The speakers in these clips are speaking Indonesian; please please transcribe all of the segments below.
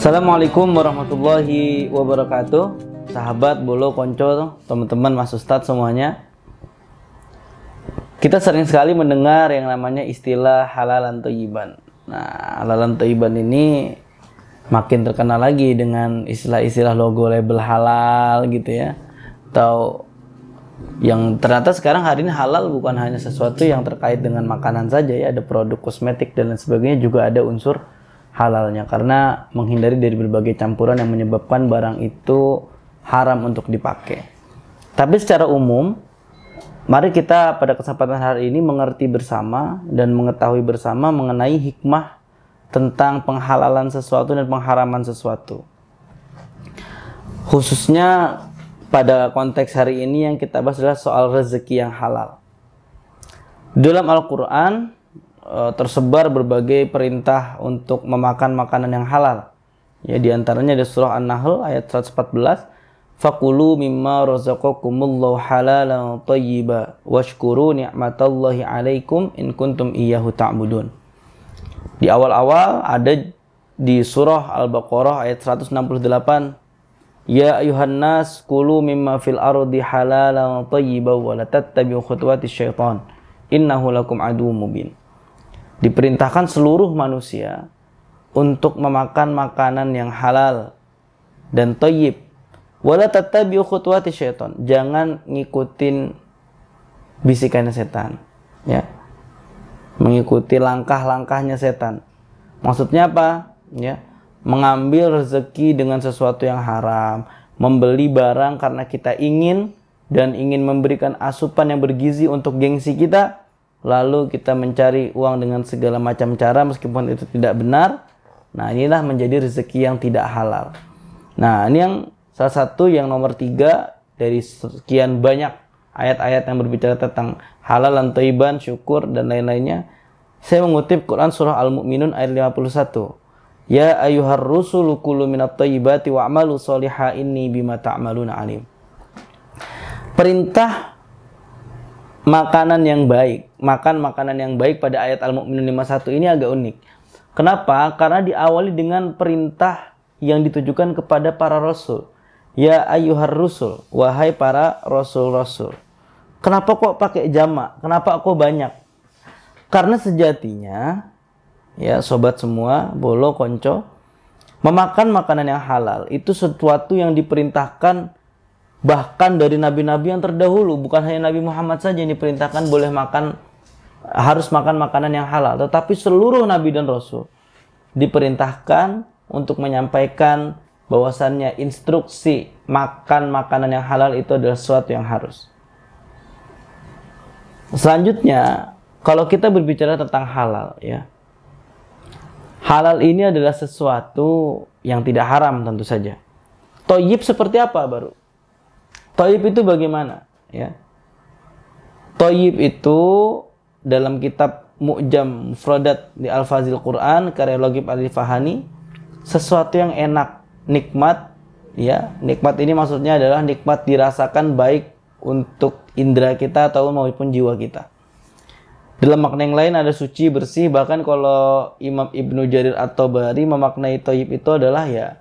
Assalamualaikum warahmatullahi wabarakatuh. Sahabat, bolo, konco, teman-teman, mas ustadz semuanya. Kita sering sekali mendengar yang namanya istilah halalan thayyiban. Nah, halalan thayyiban ini makin terkenal lagi dengan istilah-istilah logo label halal gitu ya. Atau yang ternyata sekarang hari ini halal bukan hanya sesuatu yang terkait dengan makanan saja ya, ada produk kosmetik dan lain sebagainya juga ada unsur halalnya, karena menghindari dari berbagai campuran yang menyebabkan barang itu haram untuk dipakai. Tapi secara umum, mari kita pada kesempatan hari ini mengerti bersama dan mengetahui bersama mengenai hikmah tentang penghalalan sesuatu dan pengharaman sesuatu. Khususnya pada konteks hari ini yang kita bahas adalah soal rezeki yang halal. Dalam Al-Quran tersebar berbagai perintah untuk memakan makanan yang halal. Ya, di antaranya ada surah An-Nahl ayat 114, "Fakulu mimma razaqakumullahu halalan thayyiba washkuru ni'matallahi 'alaikum in kuntum iyyahu ta'budun." Di awal-awal ada di surah Al-Baqarah ayat 168, "Ya ayuhan nas kulu mimma fil ardi halalan thayyiba wa la tattabi'u khutuwatis syaitan innahu lakum aduwwum mubin." Diperintahkan seluruh manusia untuk memakan makanan yang halal dan thayyib. Wala tattabi'u khutuwati syaitan. Jangan ngikutin bisikannya setan, ya. Mengikuti langkah-langkahnya setan. Maksudnya apa? Ya, mengambil rezeki dengan sesuatu yang haram, membeli barang karena kita ingin dan ingin memberikan asupan yang bergizi untuk gengsi kita. Lalu kita mencari uang dengan segala macam cara meskipun itu tidak benar. Nah, inilah menjadi rezeki yang tidak halal. Nah, ini yang salah satu yang nomor 3 dari sekian banyak ayat-ayat yang berbicara tentang halal dan thayyiban, syukur dan lain-lainnya. Saya mengutip Quran surah Al-Mu'minun ayat 51. "Ya ayyuhar rusulu kulu minat thayyibati wa'malu sholiha inni bima ta'maluna alim." Perintah makanan yang baik, makan makanan yang baik pada ayat Al-Mu'minun 51 ini agak unik. Kenapa? Karena diawali dengan perintah yang ditujukan kepada para rasul. Ya ayyuhar rusul, wahai para rasul-rasul. Kenapa kok pakai jamak? Kenapa kok banyak? Karena sejatinya, ya sobat semua, bolo, konco, memakan makanan yang halal itu sesuatu yang diperintahkan bahkan dari nabi-nabi yang terdahulu. Bukan hanya Nabi Muhammad saja yang diperintahkan harus makan makanan yang halal, tetapi seluruh nabi dan rasul diperintahkan untuk menyampaikan bahwasannya instruksi makan makanan yang halal itu adalah sesuatu yang harus. Selanjutnya, kalau kita berbicara tentang halal, ya, halal ini adalah sesuatu yang tidak haram tentu saja. Thayyib seperti apa baru? Thayyib itu bagaimana? Ya. Thayyib itu dalam kitab Mu'jam Mufradat di Al-Fazil Quran karya Logib Al-Fahani, sesuatu yang enak, nikmat, ya. Nikmat ini maksudnya adalah nikmat dirasakan baik untuk indera kita atau maupun jiwa kita. Dalam makna yang lain ada suci, bersih, bahkan kalau Imam Ibnu Jarir At-Tabari memaknai thayyib itu adalah ya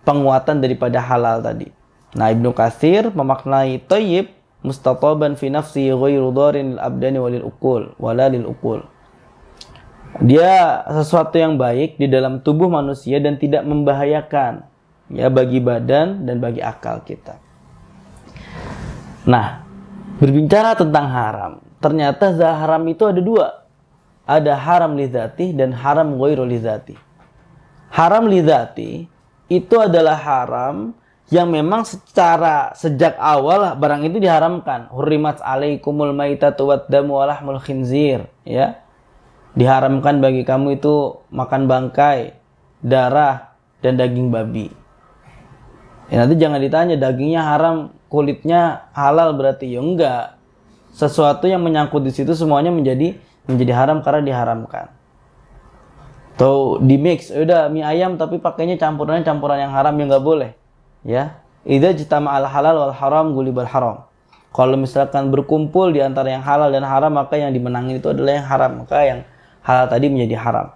penguatan daripada halal tadi. Nah, Ibnu Katsir memaknai thayyib mustataban fi nafsi ghairu dharin lil abdani walil uqul wala lil uqul. Dia sesuatu yang baik di dalam tubuh manusia dan tidak membahayakan ya bagi badan dan bagi akal kita. Nah, berbicara tentang haram, ternyata haram itu ada 2. Ada haram lidzati dan haram ghairu lidzati. Haram lidzati itu adalah haram yang memang secara sejak awal barang itu diharamkan. Hurrimat alaikumul maitatu waddamu wa lahmul khinzir, ya. Diharamkan bagi kamu itu makan bangkai, darah dan daging babi. Ya, nanti jangan ditanya dagingnya haram, kulitnya halal berarti ya enggak. Sesuatu yang menyangkut di situ semuanya menjadi haram karena diharamkan. Tuh di mix, udah mie ayam tapi pakainya campuran yang haram yang enggak boleh. Ya, idza jitama'al halal wal haram gulibal haram. Kalau misalkan berkumpul di antara yang halal dan haram, maka yang dimenangin itu adalah yang haram, maka yang halal tadi menjadi haram.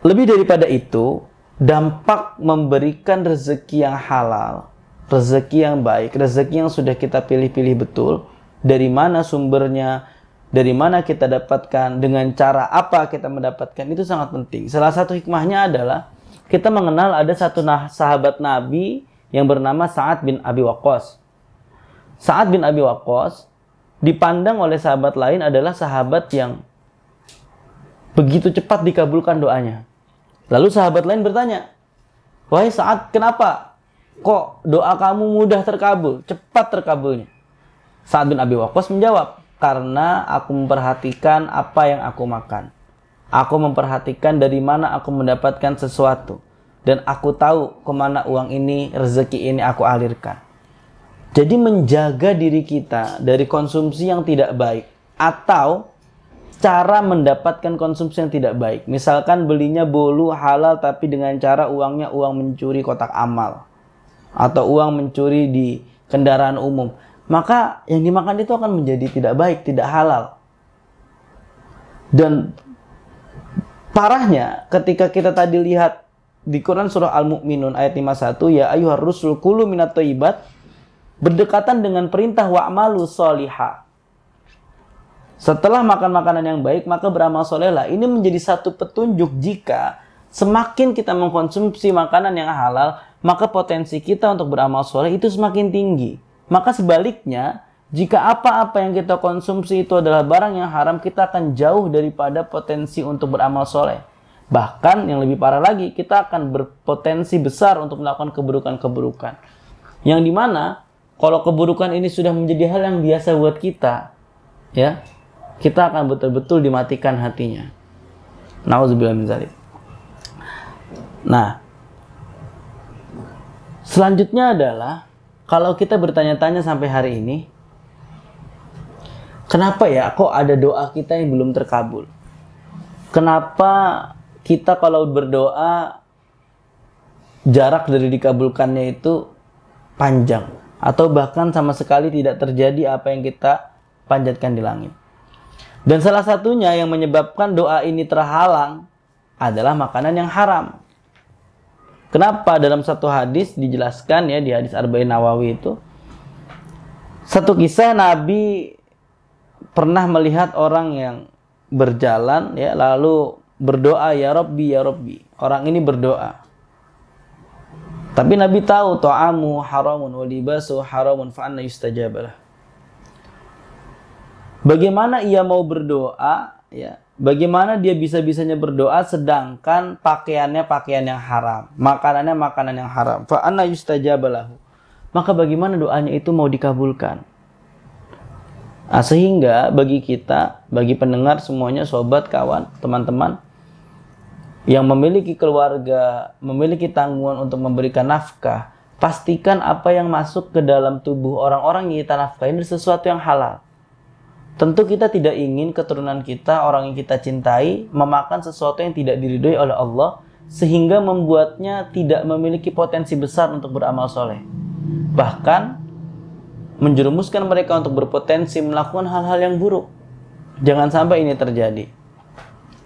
Lebih daripada itu, dampak memberikan rezeki yang halal, rezeki yang baik, rezeki yang sudah kita pilih-pilih betul, dari mana sumbernya, dari mana kita dapatkan, dengan cara apa kita mendapatkan, itu sangat penting. Salah satu hikmahnya adalah kita mengenal ada satu sahabat Nabi yang bernama Sa'ad bin Abi Waqqas. Sa'ad bin Abi Waqqas dipandang oleh sahabat lain adalah sahabat yang begitu cepat dikabulkan doanya. Lalu sahabat lain bertanya, "Wahai Sa'ad, kenapa kok doa kamu mudah terkabul, cepat terkabulnya?" Sa'ad bin Abi Waqqas menjawab, "Karena aku memperhatikan apa yang aku makan. Aku memperhatikan dari mana aku mendapatkan sesuatu. Dan aku tahu kemana uang ini, rezeki ini aku alirkan." Jadi menjaga diri kita dari konsumsi yang tidak baik atau cara mendapatkan konsumsi yang tidak baik. Misalkan belinya bolu halal tapi dengan cara uangnya uang mencuri kotak amal atau uang mencuri di kendaraan umum, maka yang dimakan itu akan menjadi tidak baik, tidak halal. Dan parahnya ketika kita tadi lihat di Quran surah Al-Mu'minun ayat 51, ya ayyuhar rusul kulu minat thayyibat, berdekatan dengan perintah wa'malu sholihah. Setelah makan makanan yang baik, maka beramal solehlah. Ini menjadi satu petunjuk jika semakin kita mengkonsumsi makanan yang halal, maka potensi kita untuk beramal soleh itu semakin tinggi. Maka sebaliknya, jika apa-apa yang kita konsumsi itu adalah barang yang haram, kita akan jauh daripada potensi untuk beramal soleh. Bahkan yang lebih parah lagi, kita akan berpotensi besar untuk melakukan keburukan-keburukan. Yang dimana, kalau keburukan ini sudah menjadi hal yang biasa buat kita, ya, kita akan betul-betul dimatikan hatinya. Nauzubillah min dzalik. Nah, selanjutnya adalah kalau kita bertanya-tanya sampai hari ini, kenapa ya kok ada doa kita yang belum terkabul? Kenapa kita kalau berdoa jarak dari dikabulkannya itu panjang atau bahkan sama sekali tidak terjadi apa yang kita panjatkan di langit? Dan salah satunya yang menyebabkan doa ini terhalang adalah makanan yang haram. Kenapa? Dalam satu hadis dijelaskan, ya, di hadis Arba'in Nawawi itu, satu kisah Nabi pernah melihat orang yang berjalan, ya, lalu berdoa, ya Rabbi, ya Rabbi. Orang ini berdoa, tapi Nabi tahu ta'amu haramun wa libasu haramun fa anna yustajabalah. Bagaimana ia mau berdoa, ya? Bagaimana dia bisa-bisanya berdoa sedangkan pakaiannya pakaian yang haram, makanannya makanan yang haram. Fa anna yustajabalahu. Maka bagaimana doanya itu mau dikabulkan? Nah, sehingga bagi kita, bagi pendengar semuanya, sobat, kawan, teman-teman yang memiliki keluarga, memiliki tanggungan untuk memberikan nafkah, pastikan apa yang masuk ke dalam tubuh orang-orang yang kita nafkahi ini sesuatu yang halal. Tentu kita tidak ingin keturunan kita, orang yang kita cintai, memakan sesuatu yang tidak diridhoi oleh Allah, sehingga membuatnya tidak memiliki potensi besar untuk beramal soleh. Bahkan, menjerumuskan mereka untuk berpotensi melakukan hal-hal yang buruk. Jangan sampai ini terjadi.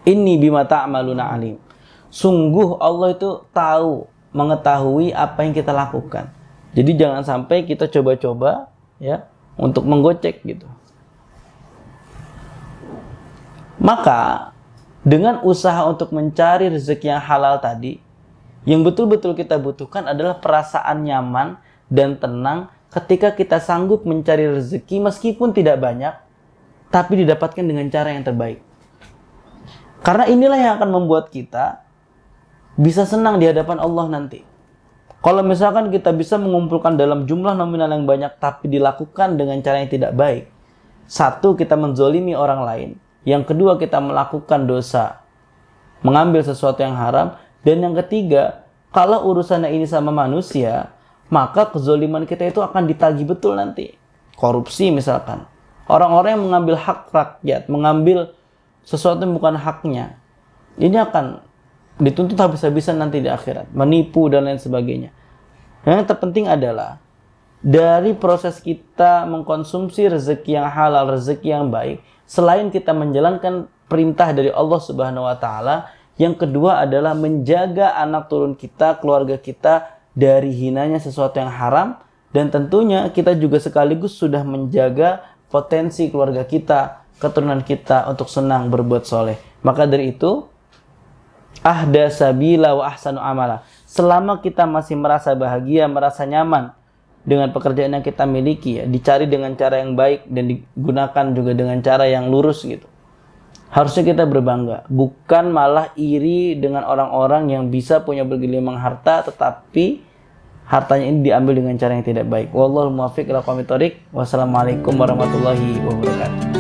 Inni bima ta'maluna alim. Sungguh Allah itu tahu, mengetahui apa yang kita lakukan. Jadi jangan sampai kita coba-coba, ya, untuk menggocek gitu. Maka dengan usaha untuk mencari rezeki yang halal tadi, yang betul-betul kita butuhkan adalah perasaan nyaman dan tenang ketika kita sanggup mencari rezeki meskipun tidak banyak, tapi didapatkan dengan cara yang terbaik. Karena inilah yang akan membuat kita bisa senang di hadapan Allah nanti. Kalau misalkan kita bisa mengumpulkan dalam jumlah nominal yang banyak tapi dilakukan dengan cara yang tidak baik, satu, kita menzolimi orang lain. Yang kedua, kita melakukan dosa, mengambil sesuatu yang haram. Dan yang ketiga, kalau urusannya ini sama manusia, maka kezoliman kita itu akan ditagih betul nanti. Korupsi misalkan. Orang-orang yang mengambil hak rakyat, mengambil sesuatu yang bukan haknya, ini akan dituntut habis-habisan nanti di akhirat. Menipu dan lain sebagainya. Yang terpenting adalah, dari proses kita mengkonsumsi rezeki yang halal, rezeki yang baik, selain kita menjalankan perintah dari Allah Subhanahu wa Ta'ala, Yang kedua adalah menjaga anak turun kita, keluarga kita dari hinanya sesuatu yang haram. Dan tentunya kita juga sekaligus sudah menjaga potensi keluarga kita, keturunan kita untuk senang berbuat soleh. Maka dari itu, ahda sabila wa ahsanu amala. Selama kita masih merasa bahagia, merasa nyaman dengan pekerjaan yang kita miliki, ya, dicari dengan cara yang baik dan digunakan juga dengan cara yang lurus gitu. Harusnya kita berbangga, bukan malah iri dengan orang-orang yang bisa punya bergelimang harta, tetapi hartanya ini diambil dengan cara yang tidak baik. Wallahul muwaffiq ila aqwamit thoriq. Wassalamualaikum warahmatullahi wabarakatuh.